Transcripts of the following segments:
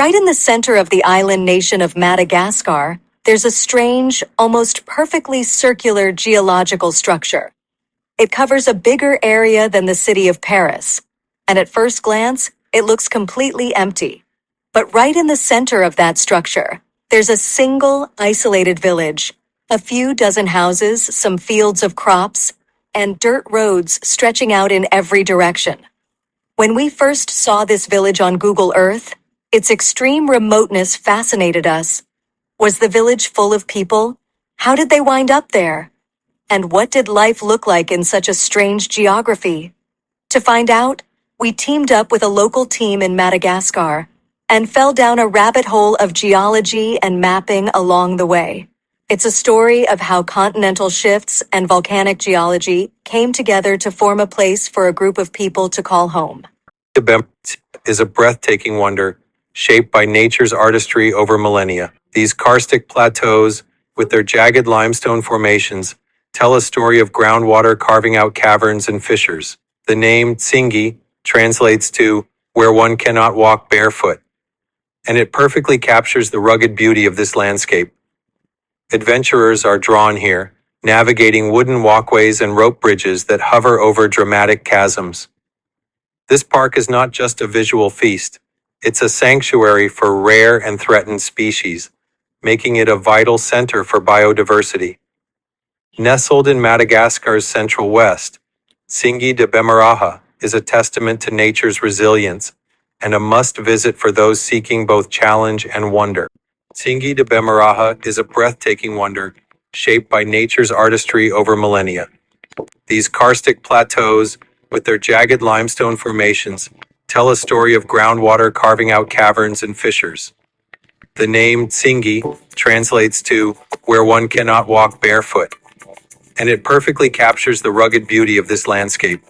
Right in the center of the island nation of Madagascar, there's a strange, almost perfectly circular geological structure. It covers a bigger area than the city of Paris, and at first glance, it looks completely empty. But right in the center of that structure, there's a single, isolated village, a few dozen houses, some fields of crops, and dirt roads stretching out in every direction. When we first saw this village on Google Earth, its extreme remoteness fascinated us. Was the village full of people? How did they wind up there? And what did life look like in such a strange geography? To find out, we teamed up with a local team in Madagascar and fell down a rabbit hole of geology and mapping along the way. It's a story of how continental shifts and volcanic geology came together to form a place for a group of people to call home. Anosibe is a breathtaking wonder, shaped by nature's artistry over millennia. These karstic plateaus, with their jagged limestone formations, tell a story of groundwater carving out caverns and fissures. The name Tsingy translates to where one cannot walk barefoot, and it perfectly captures the rugged beauty of this landscape. Adventurers are drawn here, navigating wooden walkways and rope bridges that hover over dramatic chasms. This park is not just a visual feast, it's a sanctuary for rare and threatened species, making it a vital center for biodiversity. Nestled in Madagascar's central west, Tsingy de Bemaraha is a testament to nature's resilience and a must-visit for those seeking both challenge and wonder. Tsingy de Bemaraha is a breathtaking wonder, shaped by nature's artistry over millennia. These karstic plateaus, with their jagged limestone formations, tell a story of groundwater carving out caverns and fissures. The name Tsingy translates to where one cannot walk barefoot, and it perfectly captures the rugged beauty of this landscape.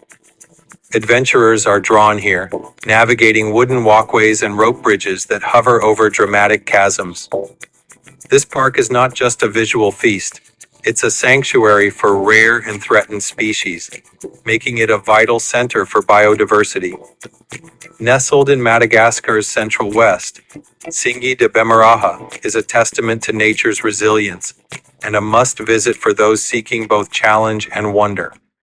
Adventurers are drawn here, navigating wooden walkways and rope bridges that hover over dramatic chasms. This park is not just a visual feast, it's a sanctuary for rare and threatened species, making it a vital center for biodiversity. Nestled in Madagascar's central west, Tsingy de Bemaraha is a testament to nature's resilience and a must-visit for those seeking both challenge and wonder.